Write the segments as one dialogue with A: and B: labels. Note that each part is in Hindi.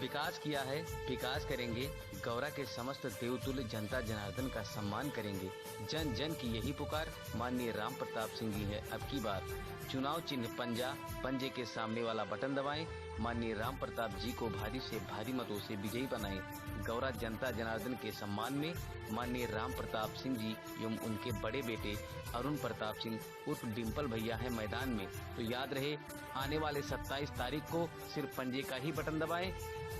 A: विकास किया है, विकास करेंगे। गौरा के समस्त देवतुल्य जनता जनार्दन का सम्मान करेंगे। जन जन की यही पुकार माननीय राम प्रताप सिंह जी है। अब की बार चुनाव चिन्ह पंजा, पंजे के सामने वाला बटन दबाएं। माननीय राम प्रताप जी को भारी से भारी मतों से विजयी बनाएं। गौरा जनता जनार्दन के सम्मान में माननीय राम प्रताप सिंह जी एवं उनके बड़े बेटे अरुण प्रताप सिंह उर्फ डिम्पल भैया है मैदान में। तो याद रहे, आने वाले 27 तारीख को सिर्फ पंजे का ही बटन दबाएं।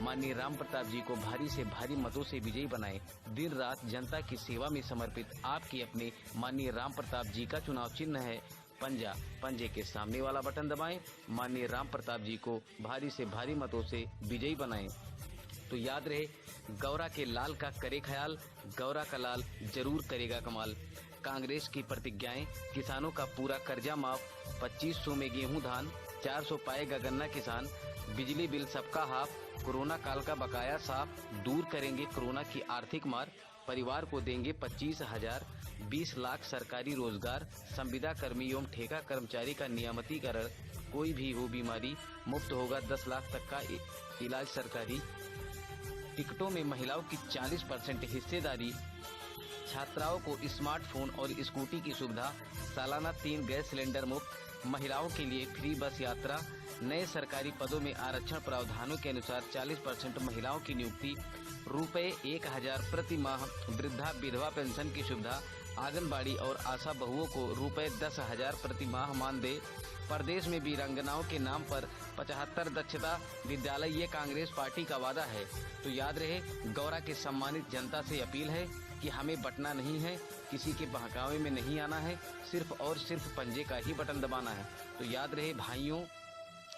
A: माननीय राम प्रताप जी को भारी से भारी मतों से विजयी बनाएं। दिन रात जनता की सेवा में समर्पित आपके अपने माननीय राम प्रताप जी का चुनाव चिन्ह है पंजा, पंजे के सामने वाला बटन दबाएं। माननीय राम प्रताप जी को भारी से भारी मतों से विजयी बनाएं। तो याद रहे, गौरा के लाल का करे ख्याल, गौरा का लाल जरूर करेगा कमाल। कांग्रेस की प्रतिज्ञाएं, किसानों का पूरा कर्जा माफ, 2500 में गेहूं धान, 400 पाएगा गन्ना किसान, बिजली बिल सबका हाफ, कोरोना काल का बकाया साफ, दूर करेंगे कोरोना की आर्थिक मार, परिवार को देंगे 25,000, 20 लाख सरकारी रोजगार, संविदा कर्मी एवं ठेका कर्मचारी का नियमितीकरण, कोई भी हो बीमारी मुफ्त होगा 10 लाख तक का इलाज सरकारी, टिकटों में महिलाओं की 40% हिस्सेदारी, छात्राओं को स्मार्टफोन और स्कूटी की सुविधा, सालाना 3 गैस सिलेंडर मुफ्त, महिलाओं के लिए फ्री बस यात्रा, नए सरकारी पदों में आरक्षण प्रावधानों के अनुसार 40% महिलाओं की नियुक्ति, रुपए 1,000 प्रति माह वृद्धा विधवा पेंशन की सुविधा, आंगनबाड़ी और आशा बहुओं को रुपए 10,000 प्रति माह मानदेय, प्रदेश में वीरांगनाओं के नाम पर 75 दक्षता विद्यालय, ये कांग्रेस पार्टी का वादा है। तो याद रहे, गौरा के सम्मानित जनता से अपील है कि हमें बटना नहीं है, किसी के बहकावे में नहीं आना है, सिर्फ और सिर्फ पंजे का ही बटन दबाना है। तो याद रहे भाइयों,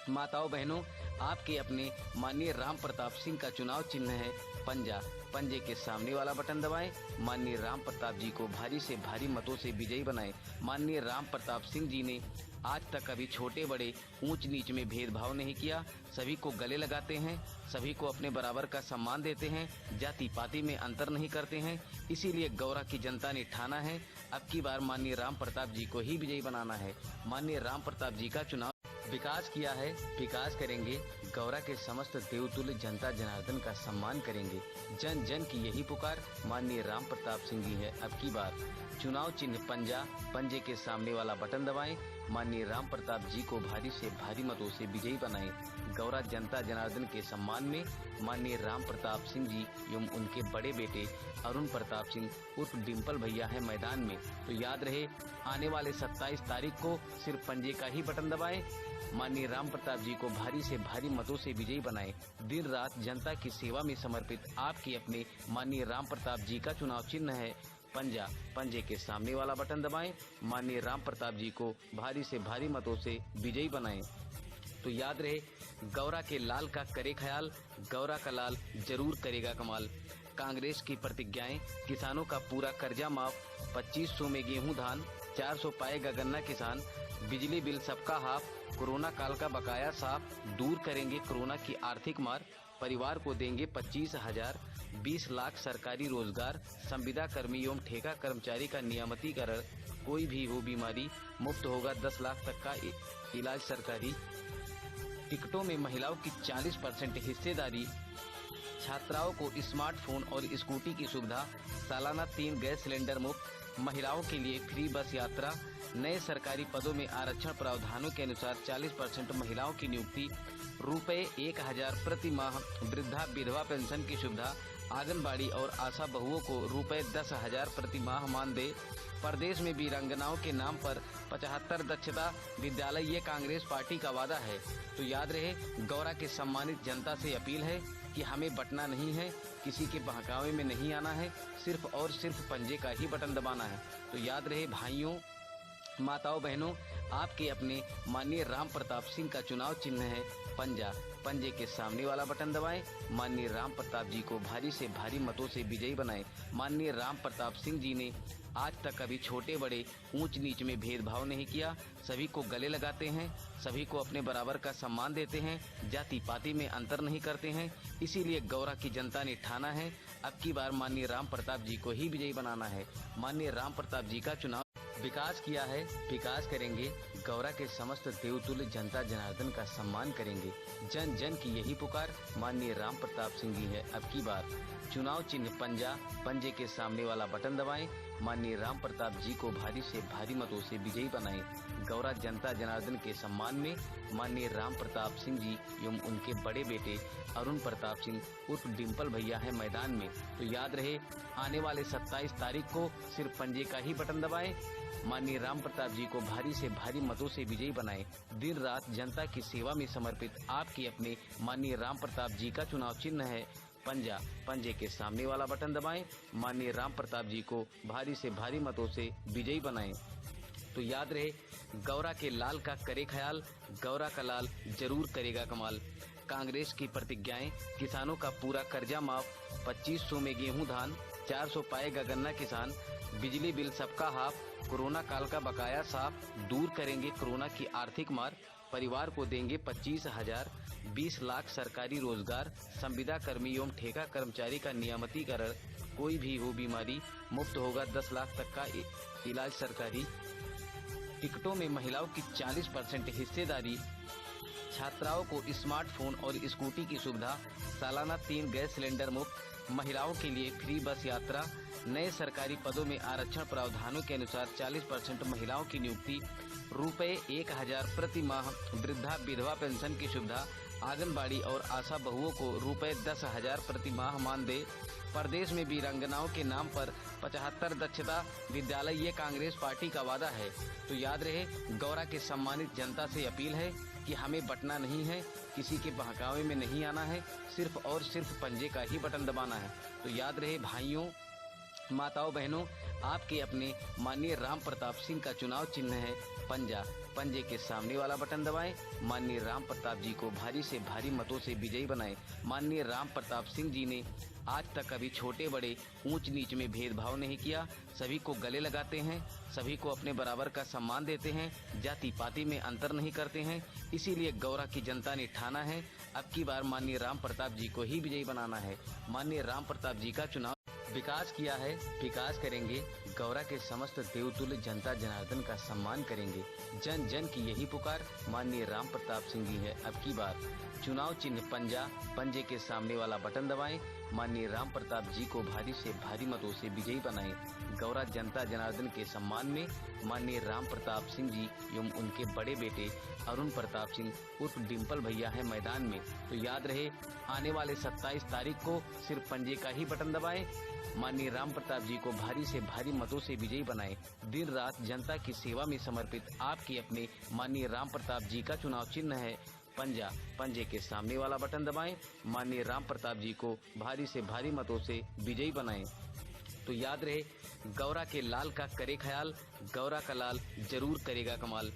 A: माताओं, बहनों, आपके अपने माननीय राम प्रताप सिंह का चुनाव चिन्ह है पंजा, पंजे के सामने वाला बटन दबाएं। माननीय राम प्रताप जी को भारी से भारी मतों से विजयी बनाएं। माननीय राम प्रताप सिंह जी ने आज तक कभी छोटे बड़े ऊंच नीच में भेदभाव नहीं किया, सभी को गले लगाते हैं, सभी को अपने बराबर का सम्मान देते हैं, जाति पाति में अंतर नहीं करते हैं। इसीलिए गौरा की जनता ने ठाना है अब की बार माननीय राम प्रताप जी को ही विजयी बनाना है। माननीय राम प्रताप जी का चुनाव विकास किया है, विकास करेंगे। गौरा के समस्त देवतुल्य जनता जनार्दन का सम्मान करेंगे। जन जन की यही पुकार माननीय राम प्रताप सिंह जी है। अब की बार चुनाव चिन्ह पंजा, पंजे के सामने वाला बटन दबाएं। माननीय राम प्रताप जी को भारी से भारी मतों से विजयी बनाएं। गौरा जनता जनार्दन के सम्मान में माननीय राम प्रताप सिंह जी एवं उनके बड़े बेटे अरुण प्रताप सिंह उर्फ डिम्पल भैया है मैदान में। तो याद रहे, आने वाले 27 तारीख को सिर्फ पंजे का ही बटन दबाएं। माननीय राम प्रताप जी को भारी से भारी मतों से विजयी बनाएं। दिन रात जनता की सेवा में समर्पित आपके अपने माननीय राम प्रताप जी का चुनाव चिन्ह है पंजा, पंजे के सामने वाला बटन दबाएं। माननीय राम प्रताप जी को भारी से भारी मतों से विजयी बनाएं। तो याद रहे, गौरा के लाल का करे ख्याल, गौरा का लाल जरूर करेगा कमाल। कांग्रेस की प्रतिज्ञाएं, किसानों का पूरा कर्जा माफ, 2500 में गेहूं धान, 400 पाएगा गन्ना किसान, बिजली बिल सबका हाफ, कोरोना काल का बकाया साफ, दूर करेंगे कोरोना की आर्थिक मार, परिवार को देंगे 25,000, 20 लाख सरकारी रोजगार, संविदा कर्मी एवं ठेका कर्मचारी का नियमितीकरण, कोई भी हो बीमारी मुफ्त होगा 10 लाख तक का इलाज सरकारी, टिकटों में महिलाओं की 40% हिस्सेदारी, छात्राओं को स्मार्टफोन और स्कूटी की सुविधा, सालाना 3 गैस सिलेंडर मुफ्त, महिलाओं के लिए फ्री बस यात्रा, नए सरकारी पदों में आरक्षण प्रावधानों के अनुसार 40% महिलाओं की नियुक्ति, रुपए 1,000 प्रति माह वृद्धा विधवा पेंशन की सुविधा, आंगनबाड़ी और आशा बहुओं को रुपए 10,000 प्रति माह मानदेय, प्रदेश में वीरांगनाओं के नाम पर 75 दक्षता विद्यालय, ये कांग्रेस पार्टी का वादा है। तो याद रहे, गौरा के सम्मानित जनता से अपील है कि हमें बटना नहीं है, किसी के बहकावे में नहीं आना है, सिर्फ और सिर्फ पंजे का ही बटन दबाना है। तो याद रहे भाइयों, माताओं, बहनों, आपके अपने माननीय राम प्रताप सिंह का चुनाव चिन्ह है पंजा, पंजे के सामने वाला बटन दबाएं। माननीय राम प्रताप जी को भारी से भारी मतों से विजयी बनाएं। माननीय राम प्रताप सिंह जी ने आज तक कभी छोटे बड़े ऊंच नीच में भेदभाव नहीं किया, सभी को गले लगाते हैं, सभी को अपने बराबर का सम्मान देते हैं, जाति पाति में अंतर नहीं करते हैं। इसीलिए गौरा की जनता ने ठाना है अब की बार माननीय राम प्रताप जी को ही विजयी बनाना है। माननीय राम प्रताप जी का चुनाव विकास किया है, विकास करेंगे, गौरा के समस्त देवतुल्य जनता जनार्दन का सम्मान करेंगे। जन जन की यही पुकार माननीय राम प्रताप सिंह जी है। अब की बार चुनाव चिन्ह पंजा, पंजे के सामने वाला बटन दबाएं, माननीय राम प्रताप जी को भारी से भारी मतों से विजयी बनाएं। गौरा जनता जनार्दन के सम्मान में माननीय राम प्रताप सिंह जी एवं उनके बड़े बेटे अरुण प्रताप सिंह उर्फ डिम्पल भैया है मैदान में। तो याद रहे, आने वाले 27 तारीख को सिर्फ पंजे का ही बटन दबाएं, माननीय राम प्रताप जी को भारी से भारी मतों से विजयी बनाएं। दिन रात जनता की सेवा में समर्पित आपके अपने माननीय राम प्रताप जी का चुनाव चिन्ह है पंजा, पंजे के सामने वाला बटन दबाएं, माननीय राम प्रताप जी को भारी से भारी मतों से विजयी बनाएं। तो याद रहे, गौरा के लाल का करे ख्याल, गौरा का लाल जरूर करेगा कमाल। कांग्रेस की प्रतिज्ञाएं, किसानों का पूरा कर्जा माफ, 2500 में गेहूं धान, 400 पाएगा गन्ना किसान, बिजली बिल सबका हाफ, कोरोना काल का बकाया साफ, दूर करेंगे कोरोना की आर्थिक मार, परिवार को देंगे 25,000, 20 लाख सरकारी रोजगार, संविदा कर्मी एवं ठेका कर्मचारी का नियमितीकरण, कोई भी हो बीमारी मुफ्त होगा 10 लाख तक का इलाज सरकारी, टिकटों में महिलाओं की 40% हिस्सेदारी, छात्राओं को स्मार्टफोन और स्कूटी की सुविधा, सालाना 3 गैस सिलेंडर मुफ्त, महिलाओं के लिए फ्री बस यात्रा, नए सरकारी पदों में आरक्षण प्रावधानों के अनुसार 40% महिलाओं की नियुक्ति, रुपए 1,000 प्रति माह वृद्धा विधवा पेंशन की सुविधा, आंगनबाड़ी और आशा बहुओं को रुपए 10,000 प्रति माह मानदेय, प्रदेश में वीरांगनाओं के नाम पर 75 दक्षता विद्यालय, ये कांग्रेस पार्टी का वादा है। तो याद रहे, गौरा के सम्मानित जनता से अपील है कि हमें बटना नहीं है, किसी के बहकावे में नहीं आना है, सिर्फ और सिर्फ पंजे का ही बटन दबाना है। तो याद रहे भाइयों, माताओं, बहनों, आपके अपने माननीय राम प्रताप सिंह का चुनाव चिन्ह है पंजा, पंजे के सामने वाला बटन दबाएं, माननीय राम प्रताप जी को भारी से भारी मतों से विजयी बनाएं। माननीय राम प्रताप सिंह जी ने आज तक कभी छोटे बड़े ऊंच नीच में भेदभाव नहीं किया, सभी को गले लगाते हैं, सभी को अपने बराबर का सम्मान देते हैं, जाति पाति में अंतर नहीं करते हैं। इसीलिए गौरा की जनता ने ठाना है, अब की बार माननीय राम प्रताप जी को ही विजयी बनाना है। माननीय राम प्रताप जी का चुनाव विकास किया है, विकास करेंगे, गौरा के समस्त देवतुल्य जनता जनार्दन का सम्मान करेंगे। जन जन की यही पुकार माननीय राम प्रताप सिंह जी है। अब की बार चुनाव चिन्ह पंजा, पंजे के सामने वाला बटन दबाएं, माननीय राम प्रताप जी को भारी से भारी मतों से विजयी बनाएं। गौरा जनता जनार्दन के सम्मान में माननीय राम प्रताप सिंह जी एवं उनके बड़े बेटे अरुण प्रताप सिंह उर्फ डिम्पल भैया है मैदान में। तो याद रहे, आने वाले 27 तारीख को सिर्फ पंजे का ही बटन दबाएं, माननीय राम प्रताप जी को भारी से भारी मतों से विजयी बनाएं। दिन रात जनता की सेवा में समर्पित आपके अपने माननीय राम प्रताप जी का चुनाव चिन्ह है पंजा, पंजे के सामने वाला बटन दबाएं, माननीय राम प्रताप जी को भारी से भारी मतों से विजयी बनाएं। तो याद रहे, गौरा के लाल का करे ख्याल, गौरा का लाल जरूर करेगा कमाल।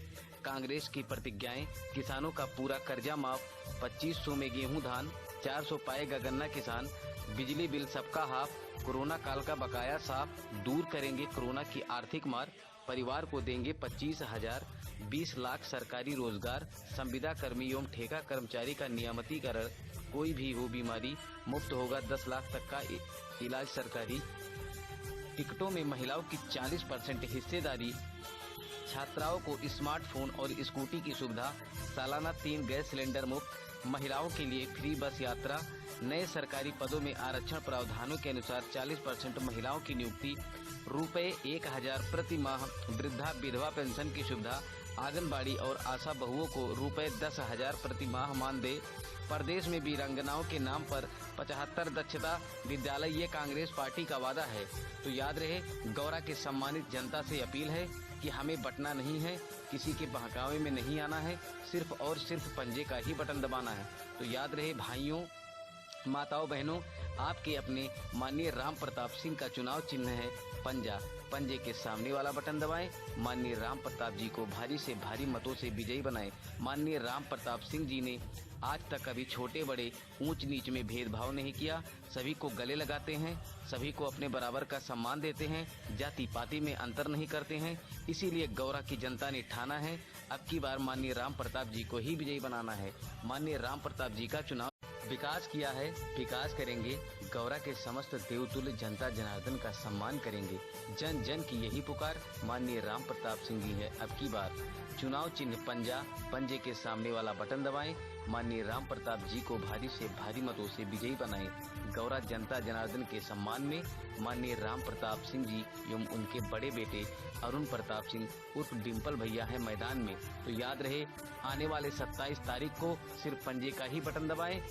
A: कांग्रेस की प्रतिज्ञाएं, किसानों का पूरा कर्जा माफ, 2500 में गेहूं धान, 400 पाएगा गन्ना किसान, बिजली बिल सबका हाफ, कोरोना काल का बकाया साफ, दूर करेंगे कोरोना की आर्थिक मार, परिवार को देंगे 25,000, 20 लाख सरकारी रोजगार, संविदा कर्मी एवं ठेका कर्मचारी का नियमितीकरण, कोई भी हो बीमारी मुफ्त होगा 10 लाख तक का इलाज सरकारी, टिकटों में महिलाओं की 40% हिस्सेदारी, छात्राओं को स्मार्टफोन और स्कूटी की सुविधा, सालाना 3 गैस सिलेंडर मुफ्त, महिलाओं के लिए फ्री बस यात्रा, नए सरकारी पदों में आरक्षण प्रावधानों के अनुसार 40% महिलाओं की नियुक्ति, रुपए 1,000 प्रति माह वृद्धा विधवा पेंशन की सुविधा, आंगनबाड़ी और आशा बहुओं को रुपए 10,000 प्रति माह मानदेय, प्रदेश में वीरांगनाओं के नाम पर 75 दक्षता विद्यालय, ये कांग्रेस पार्टी का वादा है। तो याद रहे, गौरा के सम्मानित जनता से अपील है कि हमें बटना नहीं है, किसी के बहकावे में नहीं आना है, सिर्फ और सिर्फ पंजे का ही बटन दबाना है। तो याद रहे भाइयों, माताओं, बहनों, आपके अपने माननीय राम प्रताप सिंह का चुनाव चिन्ह है पंजा, पंजे के सामने वाला बटन दबाएं, माननीय राम प्रताप जी को भारी से भारी मतों से विजयी बनाएं। माननीय राम प्रताप सिंह जी ने आज तक कभी छोटे बड़े ऊंच नीच में भेदभाव नहीं किया, सभी को गले लगाते हैं, सभी को अपने बराबर का सम्मान देते हैं, जाति पाति में अंतर नहीं करते हैं। इसीलिए गौरा की जनता ने ठाना है, अब की बार माननीय राम प्रताप जी को ही विजयी बनाना है। माननीय राम प्रताप जी का चुनाव विकास किया है, विकास करेंगे, गौरा के समस्त देवतुल्य जनता जनार्दन का सम्मान करेंगे। जन जन की यही पुकार माननीय राम प्रताप सिंह जी है। अब की बार चुनाव चिन्ह पंजा, पंजे के सामने वाला बटन दबाएं, माननीय राम प्रताप जी को भारी से भारी मतों से विजयी बनाएं। गौरा जनता जनार्दन के सम्मान में माननीय राम प्रताप सिंह जी एवं उनके बड़े बेटे अरुण प्रताप सिंह उर्फ डिम्पल भैया है मैदान में। तो याद रहे, आने वाले 27 तारीख को सिर्फ पंजे का ही बटन दबाएं,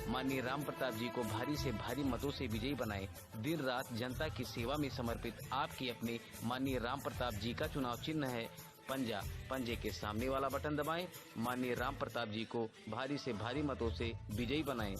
A: माननीय राम प्रताप जी को भारी से भारी मतों से विजयी बनाएं। दिन रात जनता की सेवा में समर्पित आपके अपने माननीय राम प्रताप जी का चुनाव चिन्ह है पंजा, पंजे के सामने वाला बटन दबाएं, माननीय राम प्रताप जी को भारी से भारी मतों से विजयी बनाएं।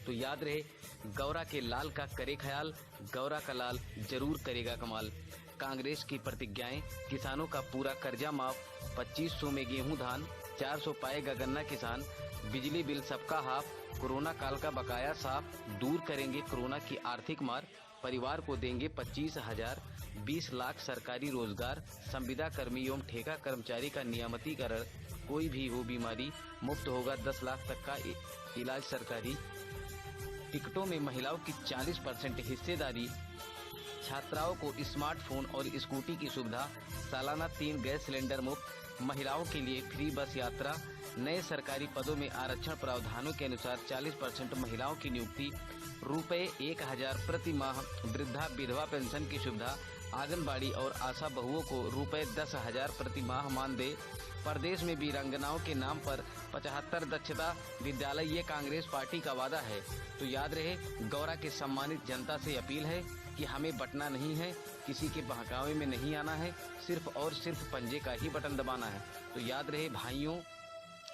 A: तो याद रहे, गौरा के लाल का करे ख्याल, गौरा का लाल जरूर करेगा कमाल। कांग्रेस की प्रतिज्ञाएं, किसानों का पूरा कर्जा माफ, 2500 में गेहूं धान, 400 पाएगा गन्ना किसान, बिजली बिल सबका हाफ, कोरोना काल का बकाया साफ, दूर करेंगे कोरोना की आर्थिक मार, परिवार को देंगे 25,000, 20 लाख सरकारी रोजगार, संविदा कर्मी एवं ठेका कर्मचारी का नियमितीकरण, कोई भी हो बीमारी मुफ्त होगा 10 लाख तक का इलाज सरकारी, टिकटों में महिलाओं की 40% हिस्सेदारी, छात्राओं को स्मार्टफोन और स्कूटी की सुविधा, सालाना 3 गैस सिलेंडर मुफ्त, महिलाओं के लिए फ्री बस यात्रा, नए सरकारी पदों में आरक्षण प्रावधानों के अनुसार 40% महिलाओं की नियुक्ति, रुपए 1,000 प्रति माह वृद्धा विधवा पेंशन की सुविधा, आंगनबाड़ी और आशा बहुओं को रुपए 10,000 प्रति माह मानदेय, प्रदेश में वीरांगनाओं के नाम पर 75 दक्षता विद्यालय, ये कांग्रेस पार्टी का वादा है। तो याद रहे, गौरा के सम्मानित जनता से अपील है कि हमें बटना नहीं है, किसी के बहकावे में नहीं आना है, सिर्फ और सिर्फ पंजे का ही बटन दबाना है। तो याद रहे भाइयों,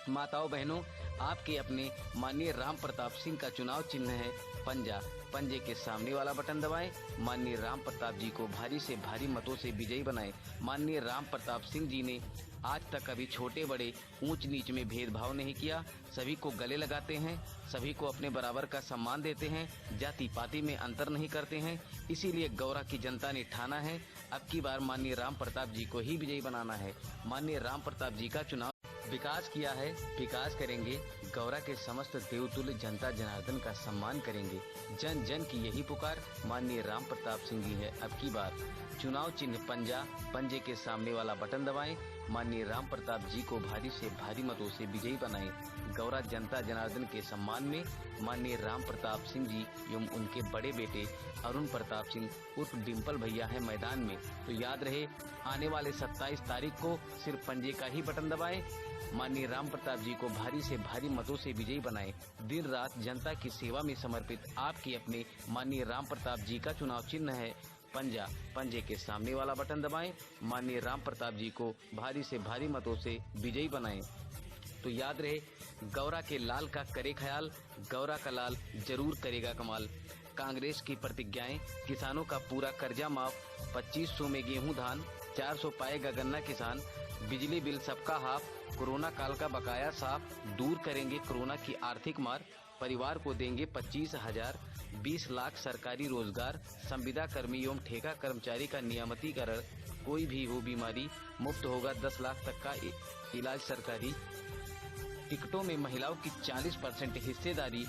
A: माताओं, बहनों, आपके अपने माननीय राम प्रताप सिंह का चुनाव चिन्ह है पंजा, पंजे के सामने वाला बटन दबाएं, माननीय राम प्रताप जी को भारी से भारी मतों से विजयी बनाएं। माननीय राम प्रताप सिंह जी ने आज तक कभी छोटे बड़े ऊंच नीच में भेदभाव नहीं किया, सभी को गले लगाते हैं, सभी को अपने बराबर का सम्मान देते हैं, जाति पाति में अंतर नहीं करते हैं। इसीलिए गौरा की जनता ने ठाना है, अब की बार माननीय राम प्रताप जी को ही विजयी बनाना है। माननीय राम प्रताप जी का चुनाव विकास किया है, विकास करेंगे, गौरा के समस्त देवतुल्य जनता जनार्दन का सम्मान करेंगे। जन जन की यही पुकार माननीय राम प्रताप सिंह जी है। अब की बार चुनाव चिन्ह पंजा, पंजे के सामने वाला बटन दबाएं, माननीय राम प्रताप जी को भारी से भारी मतों से विजयी बनाएं। गौरा जनता जनार्दन के सम्मान में माननीय राम प्रताप सिंह जी एवं उनके बड़े बेटे अरुण प्रताप सिंह उर्फ डिम्पल भैया है मैदान में। तो याद रहे, आने वाले 27 तारीख को सिर्फ पंजे का ही बटन दबाएं, माननीय राम प्रताप जी को भारी से भारी मतों से विजयी बनाएं। दिन रात जनता की सेवा में समर्पित आपके अपने माननीय राम प्रताप जी का चुनाव चिन्ह है पंजा, पंजे के सामने वाला बटन दबाएं, माननीय राम प्रताप जी को भारी से भारी मतों से विजयी बनाएं। तो याद रहे, गौरा के लाल का करे ख्याल, गौरा का लाल जरूर करेगा कमाल। कांग्रेस की प्रतिज्ञाएं, किसानों का पूरा कर्जा माफ, 2500 में गेहूं धान, 400 पाएगा गन्ना किसान, बिजली बिल सबका हाफ, कोरोना काल का बकाया साफ, दूर करेंगे कोरोना की आर्थिक मार, परिवार को देंगे 25,000, 20 लाख सरकारी रोजगार, संविदा कर्मी एवं ठेका कर्मचारी का नियमितीकरण, कोई भी हो बीमारी मुफ्त होगा 10 लाख तक का इलाज सरकारी, टिकटों में महिलाओं की 40% हिस्सेदारी,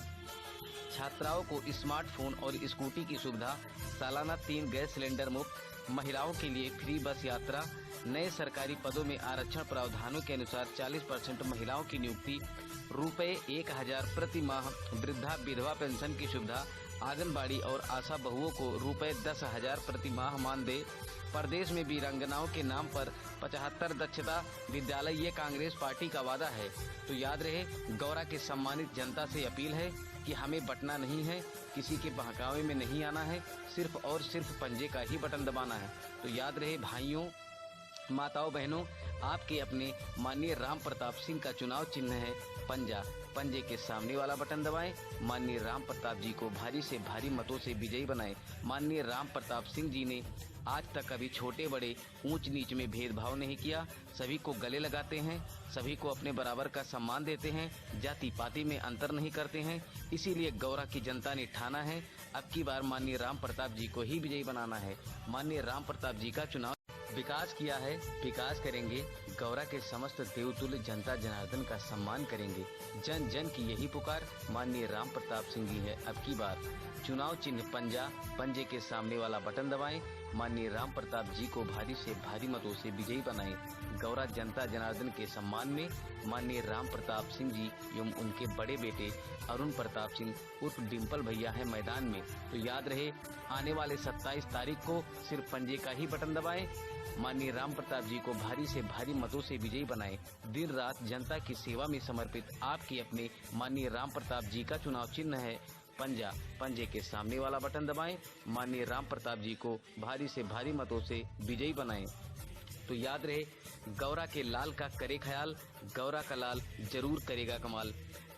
A: छात्राओं को स्मार्टफोन और स्कूटी की सुविधा, सालाना 3 गैस सिलेंडर मुफ्त, महिलाओं के लिए फ्री बस यात्रा, नए सरकारी पदों में आरक्षण प्रावधानों के अनुसार 40% महिलाओं की नियुक्ति, रुपए 1,000 प्रति माह वृद्धा विधवा पेंशन की सुविधा, आंगनबाड़ी और आशा बहुओं को रुपए 10,000 प्रति माह मानदेय, प्रदेश में वीरांगनाओं के नाम पर 75 दक्षता विद्यालय, ये कांग्रेस पार्टी का वादा है। तो याद रहे, गौरा के सम्मानित जनता से अपील है कि हमें बटना नहीं है, किसी के बहकावे में नहीं आना है, सिर्फ और सिर्फ पंजे का ही बटन दबाना है। तो याद रहे भाइयों, माताओं, बहनों, आपके अपने माननीय राम प्रताप सिंह का चुनाव चिन्ह है पंजा, पंजे के सामने वाला बटन दबाएं, माननीय राम प्रताप जी को भारी से भारी मतों से विजयी बनाएं। माननीय राम प्रताप सिंह जी ने आज तक कभी छोटे बड़े ऊंच नीच में भेदभाव नहीं किया, सभी को गले लगाते हैं, सभी को अपने बराबर का सम्मान देते हैं, जाति पाति में अंतर नहीं करते हैं। इसीलिए गौरा की जनता ने ठाना है, अब की बार माननीय राम प्रताप जी को ही विजयी बनाना है। माननीय राम प्रताप जी का चुनाव विकास किया है, विकास करेंगे, गौरा के समस्त देवतुल्य जनता जनार्दन का सम्मान करेंगे। जन जन की यही पुकार माननीय राम प्रताप सिंह जी है। अब की बार चुनाव चिन्ह पंजा, पंजे के सामने वाला बटन दबाएं, माननीय राम प्रताप जी को भारी से भारी मतों से विजयी बनाएं। गौरा जनता जनार्दन के सम्मान में माननीय राम प्रताप सिंह जी एवं उनके बड़े बेटे अरुण प्रताप सिंह उर्फ डिम्पल भैया है मैदान में। तो याद रहे, आने वाले 27 तारीख को सिर्फ पंजे का ही बटन दबाएं, माननीय राम प्रताप जी को भारी से भारी मतों से विजयी बनाएं। दिन रात जनता की सेवा में समर्पित आपके अपने माननीय राम प्रताप जी का चुनाव चिन्ह है पंजा, पंजे के सामने वाला बटन दबाएं, माननीय राम प्रताप जी को भारी से भारी मतों से विजयी बनाएं। तो याद रहे, गौरा के लाल का करे ख्याल, गौरा का लाल जरूर करेगा कमाल।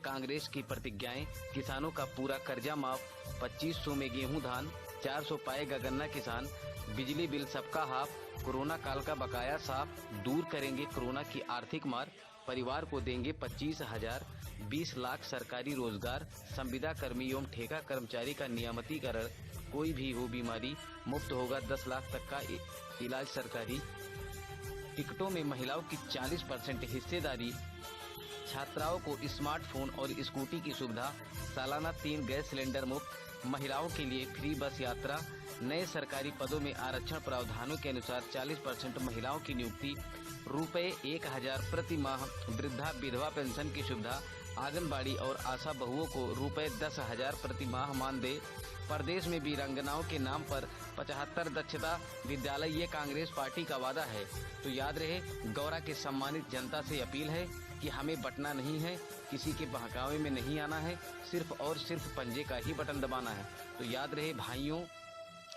A: कांग्रेस की प्रतिज्ञाएं, किसानों का पूरा कर्जा माफ, 2500 में गेहूं धान, 400 पाएगा गन्ना किसान, बिजली बिल सबका हाफ, कोरोना काल का बकाया साफ, दूर करेंगे कोरोना की आर्थिक मार, परिवार को देंगे 25,000, 20 लाख सरकारी रोजगार, संविदा कर्मी एवं ठेका कर्मचारी का नियमितीकरण, कोई भी हो बीमारी मुफ्त होगा 10 लाख तक का इलाज सरकारी, टिकटों में महिलाओं की 40% हिस्सेदारी, छात्राओं को स्मार्टफोन और स्कूटी की सुविधा, सालाना 3 गैस सिलेंडर मुफ्त, महिलाओं के लिए फ्री बस यात्रा, नए सरकारी पदों में आरक्षण प्रावधानों के अनुसार 40% महिलाओं की नियुक्ति, रुपए 1,000 प्रति माह वृद्धा विधवा पेंशन की सुविधा, आंगनबाड़ी और आशा बहुओं को रुपए 10,000 प्रति माह मानदेय, प्रदेश में वीरांगनाओं के नाम पर 75 दक्षता विद्यालय, ये कांग्रेस पार्टी का वादा है। तो याद रहे, गौरा के सम्मानित जनता से अपील है कि हमें बटना नहीं है, किसी के बहकावे में नहीं आना है, सिर्फ और सिर्फ पंजे का ही बटन दबाना है। तो याद रहे भाइयों,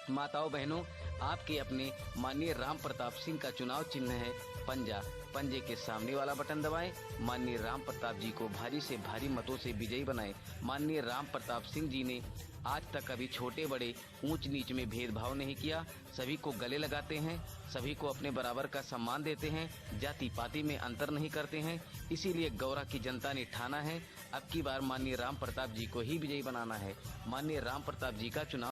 A: माताओं, बहनों, आपके अपने माननीय राम प्रताप सिंह का चुनाव चिन्ह है पंजा, पंजे के सामने वाला बटन दबाएं, माननीय राम प्रताप जी को भारी से भारी मतों से विजयी बनाएं। माननीय राम प्रताप सिंह जी ने आज तक कभी छोटे बड़े ऊंच नीच में भेदभाव नहीं किया, सभी को गले लगाते हैं, सभी को अपने बराबर का सम्मान देते हैं, जाति पाति में अंतर नहीं करते हैं। इसीलिए गौरा की जनता ने ठाना है अब की बार माननीय राम प्रताप जी को ही विजयी बनाना है। माननीय राम प्रताप जी का चुनाव